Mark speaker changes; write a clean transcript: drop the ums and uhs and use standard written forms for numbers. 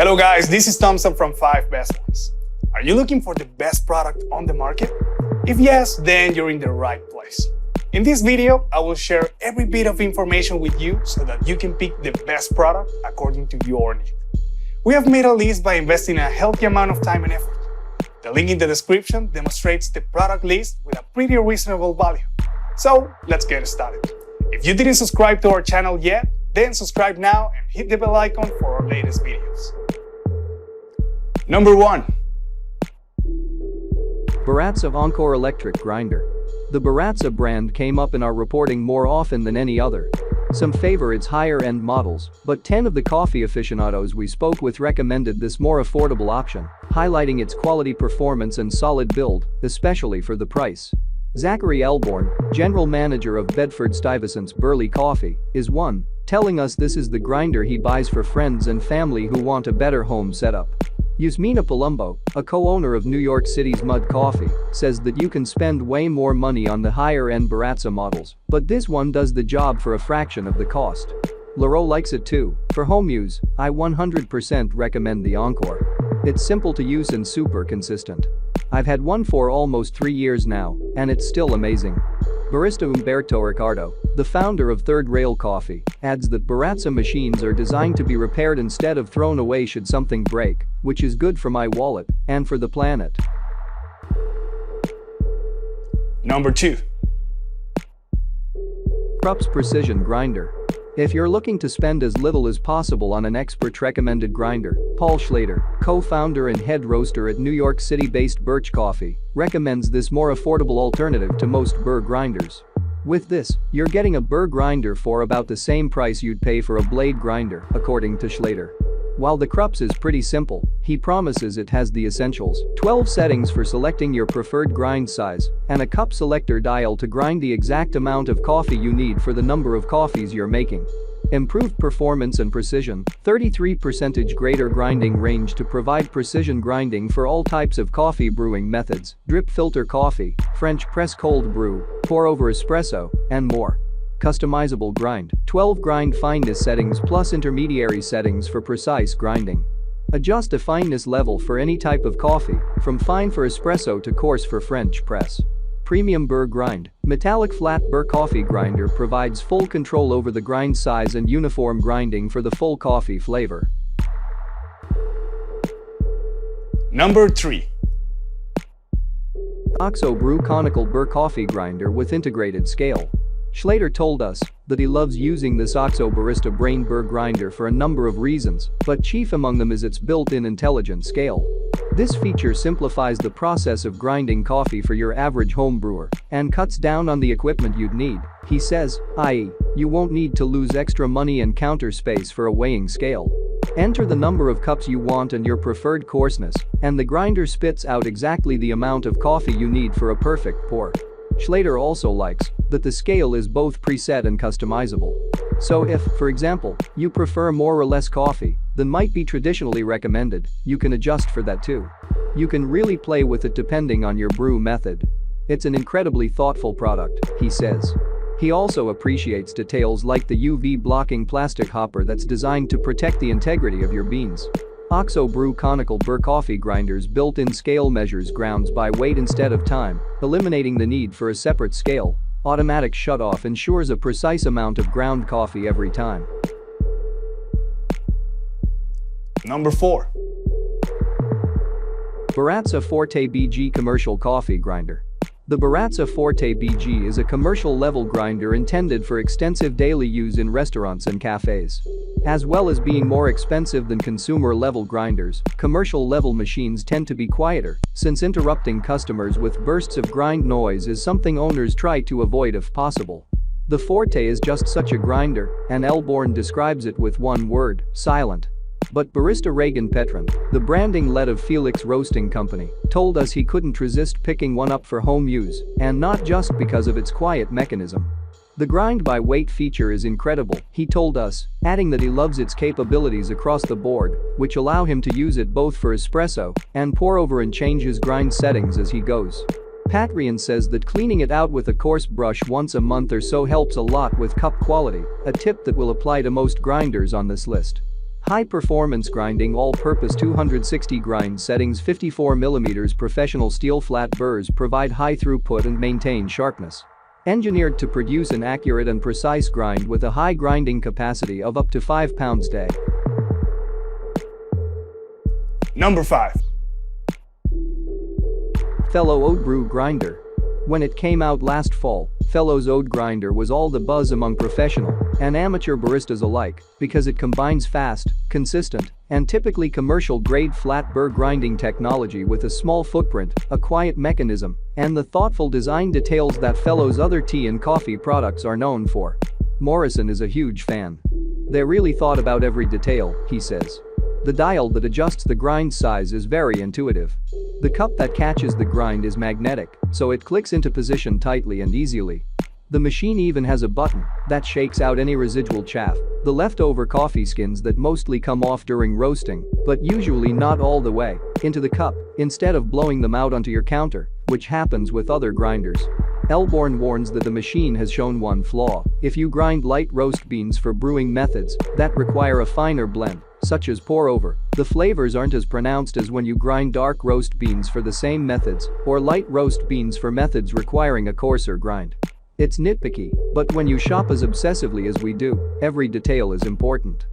Speaker 1: Hello guys, this is Thompson from 5 Best Ones. Are you looking for the best product on the market? If yes, then you're in the right place. In this video, I will share every bit of information with you so that you can pick the best product according to your need. We have made a list by investing a healthy amount of time and effort. The link in the description demonstrates the product list with a pretty reasonable value. So let's get started. If you didn't subscribe to our channel yet, then subscribe now and hit the bell icon for our latest videos. Number 1.
Speaker 2: Baratza Encore Electric Grinder. The Baratza brand came up in our reporting more often than any other. Some favor its higher-end models, but 10 of the coffee aficionados we spoke with recommended this more affordable option, highlighting its quality performance and solid build, especially for the price. Zachary Elborn, general manager of Bedford-Stuyvesant's Burley Coffee, is one, telling us this is the grinder he buys for friends and family who want a better home setup. Yasmina Palumbo, a co-owner of New York City's Mud Coffee, says that you can spend way more money on the higher-end Baratza models, but this one does the job for a fraction of the cost. Laurent likes it too. For home use, I 100% recommend the Encore. It's simple to use and super consistent. I've had one for almost 3 years now, and it's still amazing. Barista Umberto Ricardo, the founder of Third Rail Coffee, adds that Baratza machines are designed to be repaired instead of thrown away should something break, which is good for my wallet and for the planet.
Speaker 1: Number 2.
Speaker 2: KRUPS Precision Grinder. If you're looking to spend as little as possible on an expert-recommended grinder, Paul Schlater, co-founder and head roaster at New York City-based Birch Coffee, recommends this more affordable alternative to most Burr grinders. With this, you're getting a Burr grinder for about the same price you'd pay for a blade grinder, according to Schlater. While the KRUPS is pretty simple, he promises it has the essentials: 12 settings for selecting your preferred grind size, and a cup selector dial to grind the exact amount of coffee you need for the number of coffees you're making. Improved performance and precision, 33% greater grinding range to provide precision grinding for all types of coffee brewing methods: drip filter coffee, French press cold brew, pour over espresso, and more. Customizable grind, 12 grind fineness settings plus intermediary settings for precise grinding. Adjust a fineness level for any type of coffee, from fine for espresso to coarse for French press. Premium Burr Grind, metallic flat Burr coffee grinder provides full control over the grind size and uniform grinding for the full coffee flavor.
Speaker 1: Number 3.
Speaker 2: OXO BREW Conical Burr Coffee Grinder with integrated scale. Schlater told us that he loves using this OXO Barista Brain Burr grinder for a number of reasons, but chief among them is its built-in intelligent scale. This feature simplifies the process of grinding coffee for your average home brewer and cuts down on the equipment you'd need, he says, i.e., you won't need to lose extra money and counter space for a weighing scale. Enter the number of cups you want and your preferred coarseness, and the grinder spits out exactly the amount of coffee you need for a perfect pour. Schlater also likes that the scale is both preset and customizable. So if, for example, you prefer more or less coffee than might be traditionally recommended, you can adjust for that too. You can really play with it depending on your brew method. It's an incredibly thoughtful product, he says. He also appreciates details like the UV blocking plastic hopper that's designed to protect the integrity of your beans. OXO BREW Conical Burr Coffee Grinder's built-in scale measures grounds by weight instead of time, eliminating the need for a separate scale. Automatic shutoff ensures a precise amount of ground coffee every time.
Speaker 1: Number 4.
Speaker 2: Baratza Forte BG Commercial Coffee Grinder. The Baratza Forte BG is a commercial-level grinder intended for extensive daily use in restaurants and cafes. As well as being more expensive than consumer-level grinders, commercial-level machines tend to be quieter, since interrupting customers with bursts of grind noise is something owners try to avoid if possible. The Forte is just such a grinder, and Elborn describes it with one word: silent. But barista Reagan Petron, the branding lead of Felix Roasting Company, told us he couldn't resist picking one up for home use, and not just because of its quiet mechanism. The grind by weight feature is incredible, he told us, adding that he loves its capabilities across the board, which allow him to use it both for espresso and pour over and change his grind settings as he goes. Patrian says that cleaning it out with a coarse brush once a month or so helps a lot with cup quality, a tip that will apply to most grinders on this list. High-performance grinding all-purpose 260 grind settings 54mm professional steel flat burrs provide high throughput and maintain sharpness. Engineered to produce an accurate and precise grind with a high grinding capacity of up to 5 pounds a day.
Speaker 1: Number 5.
Speaker 2: Fellow OXO BREW Grinder. When it came out last fall, Fellow's OXO Grinder was all the buzz among professional and amateur baristas alike because it combines fast, consistent, and typically commercial-grade flat burr grinding technology with a small footprint, a quiet mechanism, and the thoughtful design details that Fellow's other tea and coffee products are known for. Morrison is a huge fan. They really thought about every detail, he says. The dial that adjusts the grind size is very intuitive. The cup that catches the grind is magnetic, so it clicks into position tightly and easily. The machine even has a button that shakes out any residual chaff, the leftover coffee skins that mostly come off during roasting, but usually not all the way, into the cup, instead of blowing them out onto your counter, which happens with other grinders. Elborn warns that the machine has shown one flaw: if you grind light roast beans for brewing methods that require a finer blend, such as pour-over, the flavors aren't as pronounced as when you grind dark roast beans for the same methods or light roast beans for methods requiring a coarser grind. It's nitpicky, but when you shop as obsessively as we do, every detail is important.